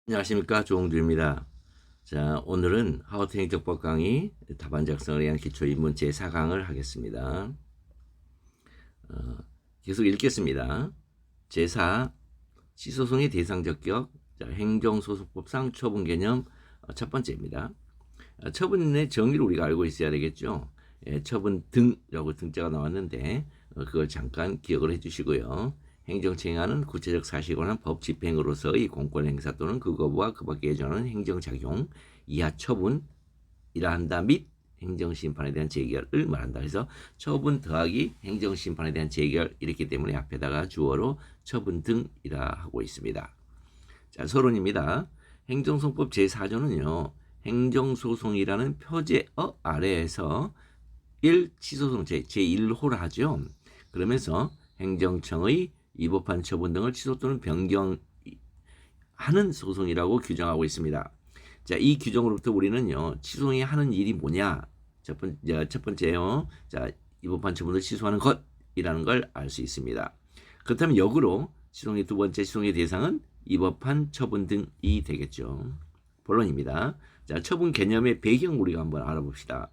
안녕하십니까, 조홍두입니다. 자, 오늘은 하우트 행정법 강의 답안 작성을 위한 기초 입문 제4강을 하겠습니다. 계속 읽겠습니다. 제4 시소송의 대상 적격. 자, 행정소송법상 처분 개념 첫 번째입니다. 처분의 정의를 우리가 알고 있어야 되겠죠. 처분 등이라고 등자가 나왔는데 그걸 잠깐 기억을 해주시고요. 행정처행하는 구체적 사실관한 법 집행으로서의 공권 행사 또는 그 거부와 그 밖에 예정하는 행정작용, 이하 처분이라 한다 및 행정심판에 대한 재결을 말한다. 그래서 처분 더하기 행정심판에 대한 재결 이렇기 때문에 앞에다가 주어로 처분 등이라 하고 있습니다. 자, 서론입니다. 행정소송법 제4조는요. 행정소송이라는 표제어 아래에서 1. 취소송 제1호를 하죠. 그러면서 행정청의 위법한 처분 등을 취소 또는 변경하는 소송이라고 규정하고 있습니다. 자, 이 규정으로부터 우리는요, 취소이 하는 일이 뭐냐? 첫 번째요. 자, 위법한 처분을 취소하는 것이라는 걸 알 수 있습니다. 그렇다면 역으로 취소의 두 번째 취소의 대상은 위법한 처분 등이 되겠죠. 본론입니다. 자, 처분 개념의 배경 우리가 한번 알아봅시다.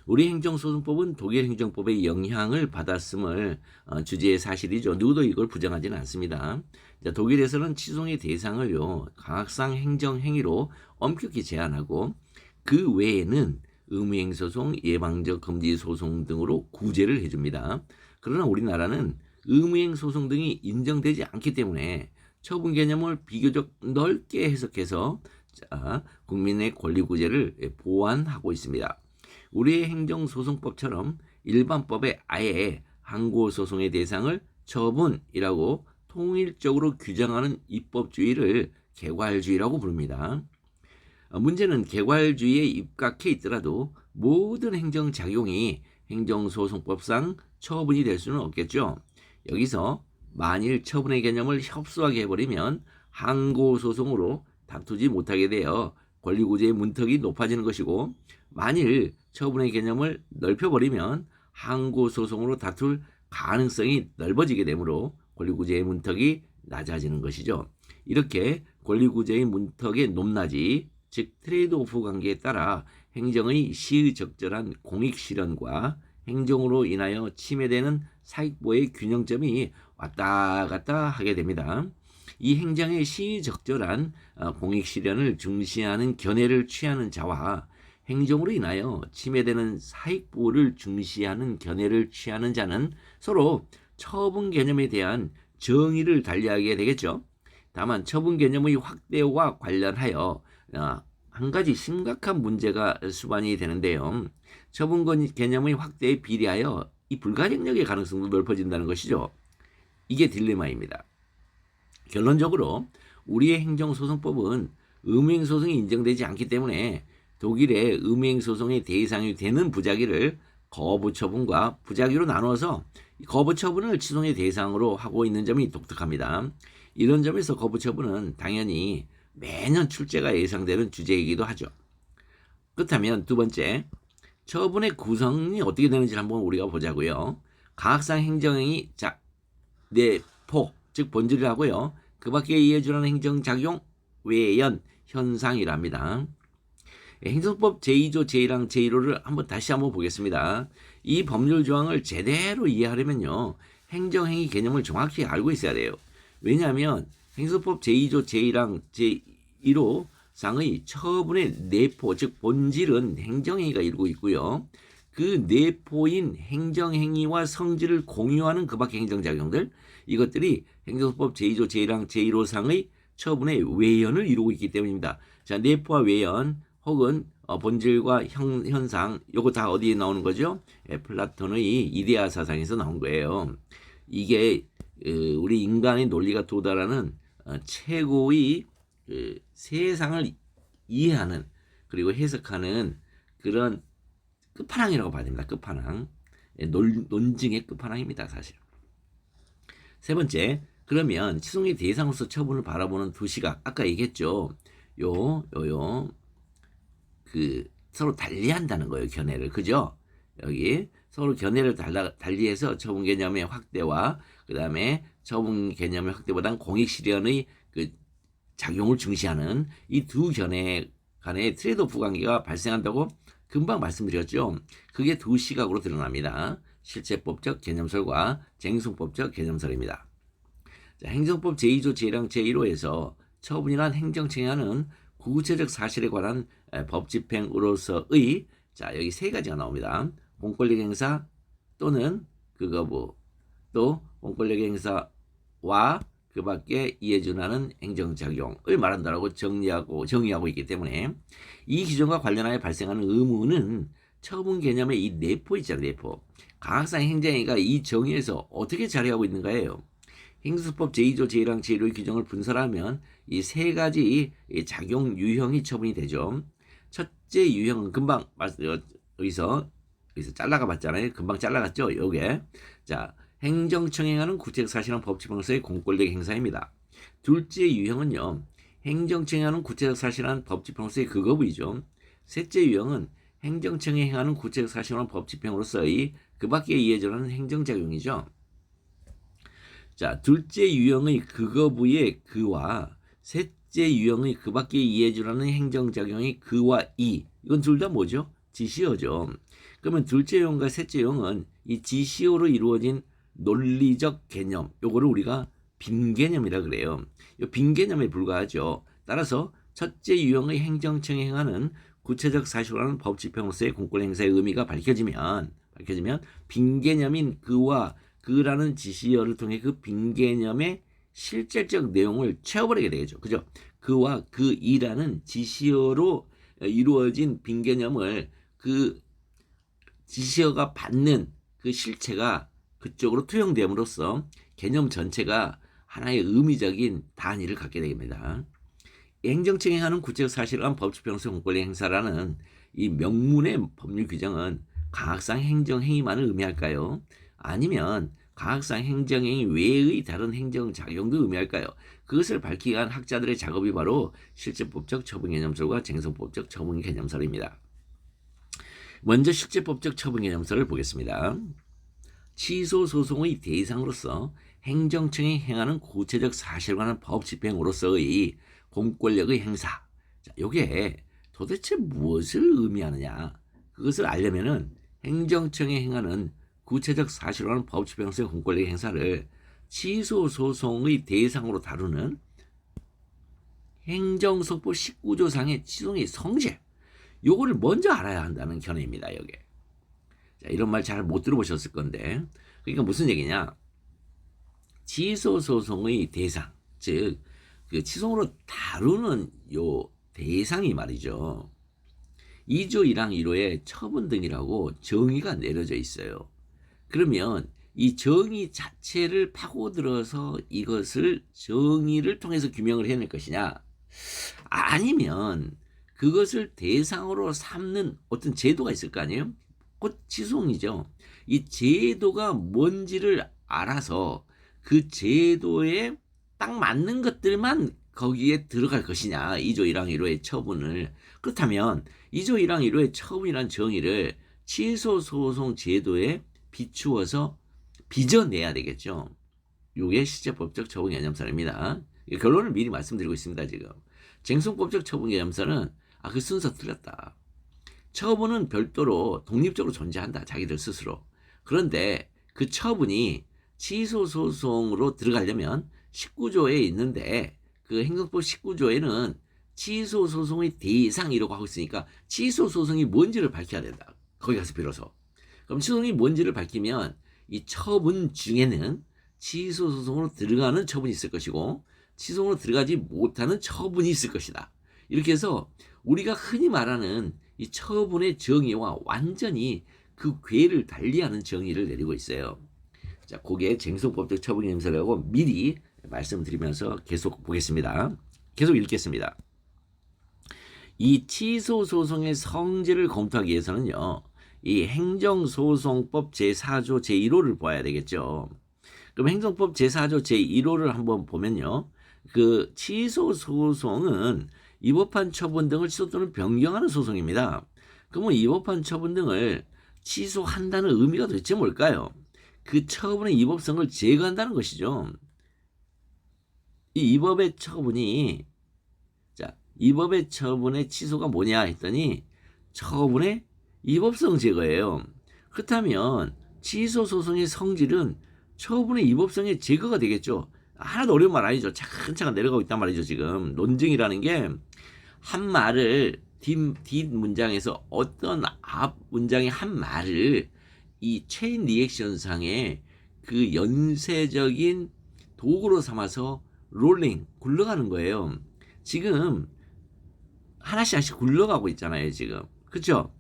우리 행정소송법은 독일 행정법의 영향을 받았음을 주제의 사실이죠. 누구도 이걸 부정하지는 않습니다. 자, 독일에서는 취소의 대상을요, 가학상 행정행위로 엄격히 제한하고 그 외에는 의무행소송, 예방적 금지소송 등으로 구제를 해줍니다. 그러나 우리나라는 의무행소송 등이 인정되지 않기 때문에 처분 개념을 비교적 넓게 해석해서 국민의 권리구제를 보완하고 있습니다. 우리의 행정소송법처럼 일반법에 아예 항고소송의 대상을 처분이라고 통일적으로 규정하는 입법주의를 개괄주의라고 부릅니다. 문제는 개괄주의에 입각해 있더라도 모든 행정작용이 행정소송법상 처분이 될 수는 없겠죠. 여기서 만일 처분의 개념을 협소하게 해버리면 항고소송으로 다투지 못하게 되어 권리구제의 문턱이 높아지는 것이고, 만일 처분의 개념을 넓혀버리면 항고소송으로 다툴 가능성이 넓어지게 되므로 권리구제의 문턱이 낮아지는 것이죠. 이렇게 권리구제의 문턱의 높낮이, 즉 트레이드오프 관계에 따라 행정의 시의적절한 공익실현과 행정으로 인하여 침해되는 사익보호의 균형점이 왔다 갔다 하게 됩니다. 이 행정의 시의적절한 공익실현을 중시하는 견해를 취하는 자와 행정으로 인하여 침해되는 사익보호를 중시하는 견해를 취하는 자는 서로 처분 개념에 대한 정의를 달리하게 되겠죠. 다만 처분 개념의 확대와 관련하여 한 가지 심각한 문제가 수반이 되는데요. 처분 개념의 확대에 비례하여 이 불가역력의 가능성도 넓어진다는 것이죠. 이게 딜레마입니다. 결론적으로 우리의 행정소송법은 의무행소송이 인정되지 않기 때문에 독일의 의무행소송의 대상이 되는 부작위를 거부처분과 부작위로 나누어서 거부처분을 취소의 대상으로 하고 있는 점이 독특합니다. 이런 점에서 거부처분은 당연히 매년 출제가 예상되는 주제이기도 하죠. 그렇다면 두 번째, 처분의 구성이 어떻게 되는지 한번 우리가 보자고요. 가학상 행정행위, 내포, 즉 본질을 하고요. 그 밖에 이해주는 행정작용, 외연, 현상이랍니다. 행정법 제2조 제1항 제1호를 다시 한번 보겠습니다. 이 법률 조항을 제대로 이해하려면요, 행정행위 개념을 정확히 알고 있어야 돼요. 왜냐하면 행정법 제2조 제1항 제1호 상의 처분의 내포, 즉 본질은 행정행위가 이루고 있고요. 그 내포인 행정행위와 성질을 공유하는 그 밖의 행정작용들, 이것들이 행정법 제2조 제1항 제1호 상의 처분의 외연을 이루고 있기 때문입니다. 자, 내포와 외연 혹은 본질과 현상, 요거 다 어디에 나오는 거죠? 플라톤의 이데아 사상에서 나온 거예요. 이게 우리 인간의 논리가 도달하는 최고의 세상을 이해하는 그리고 해석하는 그런 끝판왕이라고 봐야 됩니다. 끝판왕. 논증의 끝판왕입니다, 사실. 세 번째, 그러면 취소의 대상으로서 처분을 바라보는 두 시각, 아까 얘기했죠. 서로 달리한다는 거예요, 견해를. 그죠? 여기 서로 견해를 달리해서 처분 개념의 확대와 그 다음에 처분 개념의 확대보다는 공익 실현의 작용을 중시하는 이 두 견해 간의 트레이드오프 관계가 발생한다고 금방 말씀드렸죠. 그게 두 시각으로 드러납니다. 실체법적 개념설과 쟁송법적 개념설입니다. 자, 행정법 제2조 제1항 제1호에서 처분이란 행정청해하는 구체적 사실에 관한 법 집행으로서의 자 여기 세 가지가 나옵니다. 공권력 행사 또는 그거부 또 공권력 행사와 그 밖에 이에 준하는 행정작용을 말한다라고 정의하고 있기 때문에 이 기준과 관련하여 발생하는 의무는 처분 개념의 이 내포 있잖아요. 내포. 가학상 행정위가 이 정의에서 어떻게 자리하고 있는가예요. 행수법 제2조 제1항 제1호의 규정을 분설하면 이 세 가지 작용 유형이 처분이 되죠. 첫째 유형은 금방 여기서 잘라가 봤잖아요. 금방 잘라갔죠. 요게 자 행정청행하는 구체적 사실은 법집행으로서의 공권력 행사입니다. 둘째 유형은요. 행정청행하는 구체적 사실은 법집행으로서의 그거부이죠. 셋째 유형은 행정청행하는 구체적 사실은 법집행으로서의 그 밖에 이해전하는 행정작용이죠. 자, 둘째 유형의 그거부의 그와 셋째 유형의 그 밖에 이해주라는 행정작용의 그와 이 이건 둘 다 뭐죠? 지시어죠. 그러면 둘째 유형과 셋째 유형은 이 지시어로 이루어진 논리적 개념 요거를 우리가 빈개념이라 그래요. 이 빈개념에 불과하죠. 따라서 첫째 유형의 행정청에 행하는 구체적 사실과는 법 집행으로서의 공권 행사의 의미가 밝혀지면 빈개념인 그와 그라는 지시어를 통해 그 빈개념의 실질적 내용을 채워버리게 되겠죠. 그죠? 그와 그 이라는 지시어로 이루어진 빈개념을 그 지시어가 받는 그 실체가 그쪽으로 투영됨으로써 개념 전체가 하나의 의미적인 단위를 갖게 됩니다. 행정청에 하는 구체적 사실을 법집행으로서 공권력 행사라는 이 명문의 법률 규정은 가학상 행정행위만을 의미할까요? 아니면 가학상 행정행위 외의 다른 행정작용도 의미할까요? 그것을 밝히기 위한 학자들의 작업이 바로 실제법적 처분개념설과 쟁송법적 처분개념설입니다. 먼저 실제법적 처분개념설을 보겠습니다. 취소소송의 대상으로서 행정청에 행하는 구체적 사실에 관한 법집행으로서의 공권력의 행사. 자, 이게 도대체 무엇을 의미하느냐? 그것을 알려면은 행정청에 행하는 구체적 사실에 관한 법집행으로서의 공권력 행사를 취소소송의 대상으로 다루는 행정소법 19조상의 취소의 성질 요거를 먼저 알아야 한다는 견해입니다. 여기. 자, 이런 말 잘 못 들어보셨을 건데 그러니까 무슨 얘기냐 취소소송의 대상 즉 그 취소로 다루는 요 대상이 말이죠 2조 1항 1호에 처분 등이라고 정의가 내려져 있어요. 그러면 이 정의 자체를 파고들어서 이것을 정의를 통해서 규명을 해낼 것이냐 아니면 그것을 대상으로 삼는 어떤 제도가 있을 거 아니에요? 곧 취소이죠. 이 제도가 뭔지를 알아서 그 제도에 딱 맞는 것들만 거기에 들어갈 것이냐 2조 1항 1호의 처분을 그렇다면 2조 1항 1호의 처분이란 정의를 취소소송 제도에 비추어서 빚어내야 되겠죠. 이게 실제법적 처분개념설입니다. 결론을 미리 말씀드리고 있습니다. 지금 쟁송법적 처분개념설은 그 순서 틀렸다. 처분은 별도로 독립적으로 존재한다. 자기들 스스로. 그런데 그 처분이 취소소송으로 들어가려면 19조에 있는데 그 행정법 19조에는 취소소송의 대상이라고 하고 있으니까 취소소송이 뭔지를 밝혀야 된다. 거기 가서 비로소. 그럼 취소소송이 뭔지를 밝히면 이 처분 중에는 취소소송으로 들어가는 처분이 있을 것이고 취소소송으로 들어가지 못하는 처분이 있을 것이다. 이렇게 해서 우리가 흔히 말하는 이 처분의 정의와 완전히 그 궤를 달리하는 정의를 내리고 있어요. 자, 그게 쟁송법적 처분개념설이라고 미리 말씀드리면서 계속 보겠습니다. 계속 읽겠습니다. 이 취소소송의 성질을 검토하기 위해서는요. 이 행정소송법 제4조 제1호를 봐야 되겠죠. 그럼 행정법 제4조 제1호를 한번 보면요. 그 취소소송은 위법한 처분 등을 취소 또는 변경하는 소송입니다. 그러면 위법한 처분 등을 취소한다는 의미가 도대체 뭘까요? 그 처분의 위법성을 제거한다는 것이죠. 이 위법의 처분이 이 법의 처분의 취소가 뭐냐 했더니 처분의 위법성 제거예요. 그렇다면 취소 소송의 성질은 처분의 위법성의 제거가 되겠죠. 하나도 어려운 말 아니죠. 차근차근 내려가고 있단 말이죠. 지금 논증이라는 게 한 말을 뒷 문장에서 어떤 앞 문장의 한 말을 이 체인 리액션 상의 그 연쇄적인 도구로 삼아서 롤링 굴러가는 거예요. 지금 하나씩 굴러가고 있잖아요. 지금 그렇죠?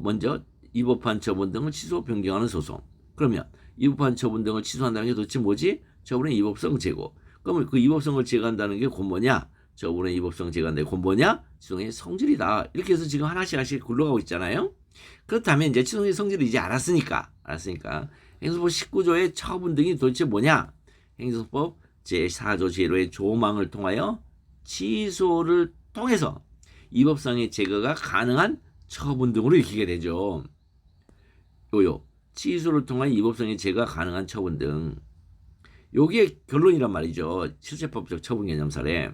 먼저 위법한 처분 등을 취소 변경하는 소송. 그러면 위법한 처분 등을 취소한다는 게 도대체 뭐지? 처분의 위법성 제고. 그러면 그 위법성을 제거한다는 게 곧 뭐냐? 처분의 위법성 제거한다는 게 곧 뭐냐? 취소의 성질이다. 이렇게 해서 지금 하나씩 굴러가고 있잖아요. 그렇다면 이제 취소의 성질을 이제 알았으니까 행정소법 19조의 처분 등이 도대체 뭐냐? 행정소법 제4조 제1호의 조망을 통하여 취소를 통해서 위법성의 제거가 가능한 처분 등으로 읽히게 되죠. 취소를 통한 위법성의 제거가 가능한 처분 등. 요게 결론이란 말이죠. 실체법적 처분 개념설에.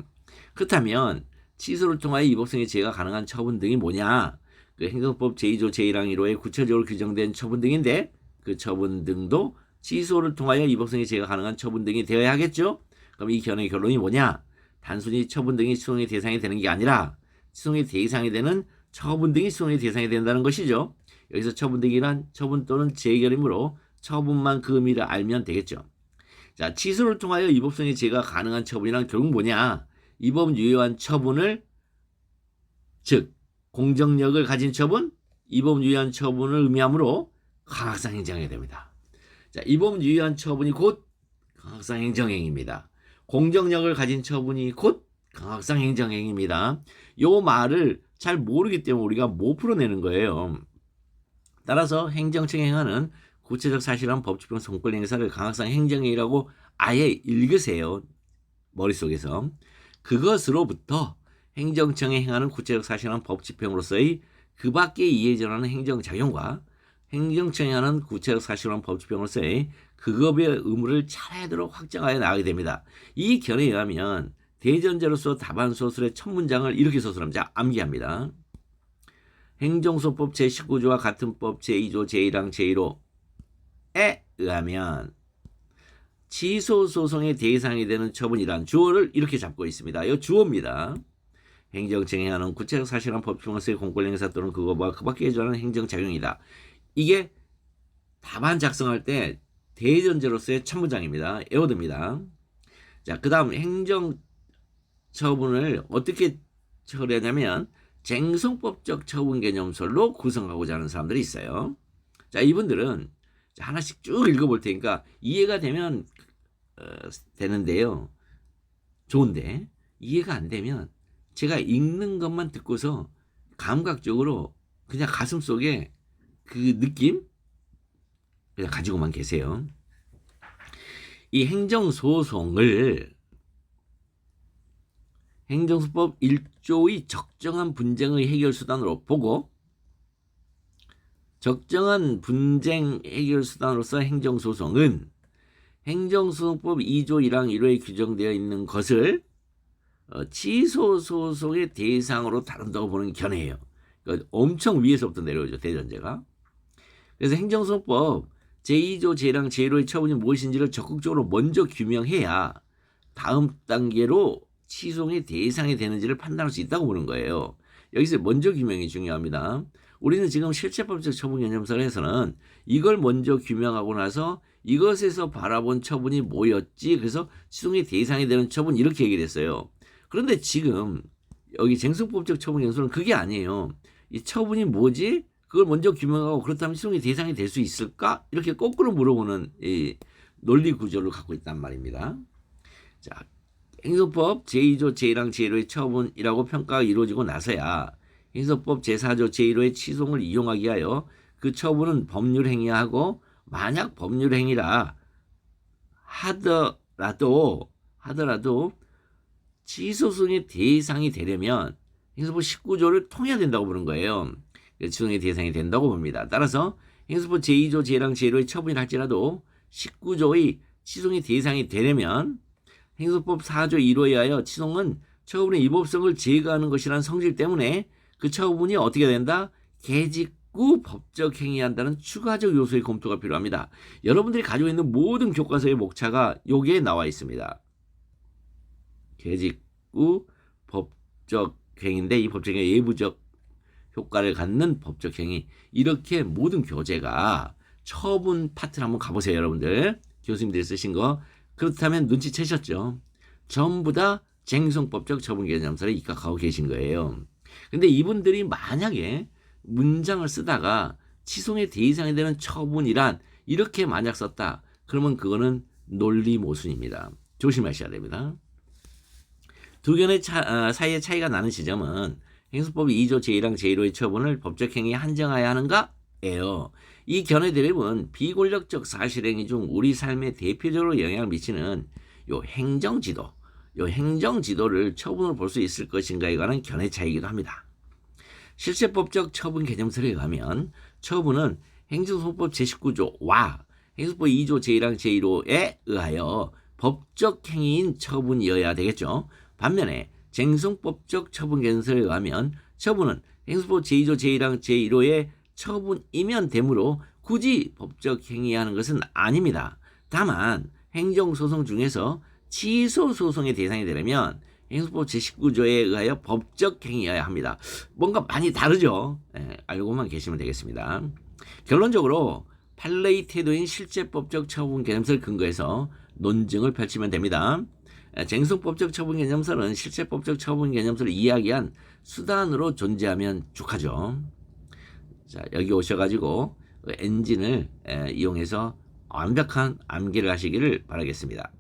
그렇다면 취소를 통하여 위법성의 제거가 가능한 처분 등이 뭐냐? 그 행정법 제2조 제1항 1호에 구체적으로 규정된 처분 등인데 그 처분 등도 취소를 통하여 위법성의 제거가 가능한 처분 등이 되어야 하겠죠? 그럼 이 견해의 결론이 뭐냐? 단순히 처분 등이 취소의 대상이 되는 게 아니라 취소의 대상이 되는 처분 등이 취소의 대상이 된다는 것이죠. 여기서 처분 등이란 처분 또는 재결이므로 처분만 그 의미를 알면 되겠죠. 자, 취소를 통하여 위법성의 제거가 가능한 처분이란 결국 뭐냐? 위법 유효한 처분을, 즉 공정력을 가진 처분, 위법 유효한 처분을 의미하므로 강학상 행정행위가 됩니다. 자, 위법 유효한 처분이 곧 강학상 행정행위입니다. 공정력을 가진 처분이 곧 강학상 행정행위입니다. 요 말을 잘 모르기 때문에 우리가 못 풀어내는 거예요. 따라서 행정청이 행하는 구체적 사실한 법집행 성권 행사를 강학상 행정행위라고 아예 읽으세요. 머릿속에서. 그것으로부터 행정청이 행하는 구체적 사실한 법집행으로서의 그 밖의 이에 전하는 행정작용과 행정청이 하는 구체적 사실한 법집행으로서의 그것의 의무를 차례대로 확정하여 나가게 됩니다. 이 견해에 의하면 대전제로서 답안 소설의 첫 문장을 이렇게 소설합니다. 암기합니다. 행정소법 제19조와 같은 법 제2조 제1항 제1호에 의하면 취소소송의 대상이 되는 처분이란 주어를 이렇게 잡고 있습니다. 이 주어입니다. 행정청이 하는 구체적 사실한 법집행으로서의 공권 행사 또는 그것과 그 밖에 해주는 행정작용이다. 이게 답안 작성할 때 대전제로서의 첫 문장입니다. 에워듭니다. 자, 그 다음 행정처분을 어떻게 처리하냐면 쟁송법적 처분 개념설로 구성하고자 하는 사람들이 있어요. 자, 이분들은 하나씩 쭉 읽어볼 테니까 이해가 되면 되는데요. 좋은데 이해가 안 되면 제가 읽는 것만 듣고서 감각적으로 그냥 가슴속에 그 느낌 그냥 가지고만 계세요. 이 행정소송을 행정소법 1조의 적정한 분쟁의 해결 수단으로 보고 적정한 분쟁 해결 수단으로서 행정소송은 행정소송법 2조 1항 1호에 규정되어 있는 것을 취소소송의 대상으로 다룬다고 보는 견해예요. 그러니까 엄청 위에서부터 내려오죠. 대전제가. 그래서 행정소송법 제2조 제1항 제1호의 처분이 무엇인지를 적극적으로 먼저 규명해야 다음 단계로 취소의 대상이 되는지를 판단할 수 있다고 보는 거예요. 여기서 먼저 규명이 중요합니다. 우리는 지금 실체법적 처분 개념설에서는 이걸 먼저 규명하고 나서 이것에서 바라본 처분이 뭐였지? 그래서 취소의 대상이 되는 처분 이렇게 얘기를 했어요. 그런데 지금 여기 쟁송법적 처분 개념설은 그게 아니에요. 이 처분이 뭐지? 그걸 먼저 규명하고 그렇다면 취소의 대상이 될 수 있을까? 이렇게 거꾸로 물어보는 이 논리 구조를 갖고 있단 말입니다. 자, 행정법 제2조 제1항 제1호의 처분이라고 평가가 이루어지고 나서야 행정법 제4조 제1호의 취소를 이용하기 위하여 그 처분은 법률행위하고 만약 법률행위라 하더라도 취소소송의 대상이 되려면 행정법 19조를 통해야 된다고 보는 거예요. 취소의 대상이 된다고 봅니다. 따라서 행정법 제2조 제1항 제1호의 처분이라 할지라도 19조의 취소의 대상이 되려면 행정법 4조 1호에 의하여 취소는 처분의 위법성을 제거하는 것이라는 성질 때문에 그 처분이 어떻게 된다? 계직구 법적 행위한다는 추가적 요소의 검토가 필요합니다. 여러분들이 가지고 있는 모든 교과서의 목차가 여기에 나와 있습니다. 계직구 법적 행위인데 이 법적 행위 예부적 효과를 갖는 법적 행위, 이렇게 모든 교재가 처분 파트를 한번 가보세요. 여러분들 교수님들이 쓰신 거. 그렇다면 눈치채셨죠? 전부 다 쟁송법적 처분개념서를 입각하고 계신 거예요. 근데 이분들이 만약에 문장을 쓰다가 치송의 대상이 되는 처분이란 이렇게 만약 썼다, 그러면 그거는 논리 모순입니다. 조심하셔야 됩니다. 두 견해 사이의 차이가 나는 지점은 행수법 2조 제1항 제1호의 처분을 법적 행위에 한정하여야 하는가? 예요. 이 견해 대립은 비권력적 사실행위 중 우리 삶에 대표적으로 영향을 미치는 요 행정지도를 처분으로 볼 수 있을 것인가에 관한 견해 차이이기도 합니다. 실체법적 처분 개념설에 의하면 처분은 행정소송법 제19조와 행수법 2조 제1항 제1호에 의하여 법적 행위인 처분이어야 되겠죠. 반면에 쟁송법적 처분 개념설에 의하면 처분은 행수법 제2조 제1항 제1호의 처분이면 되므로 굳이 법적 행위하는 것은 아닙니다. 다만 행정소송 중에서 취소소송의 대상이 되려면 행수법 제19조에 의하여 법적 행위여야 합니다. 뭔가 많이 다르죠. 알고만 계시면 되겠습니다. 결론적으로 판례의 태도인 실제법적 처분 개념서를 근거해서 논증을 펼치면 됩니다. 쟁송법적 처분 개념서는 실체법적 처분 개념서를 이야기한 수단으로 존재하면 족하죠. 자, 여기 오셔가지고 엔진을 이용해서 완벽한 암기를 하시기를 바라겠습니다.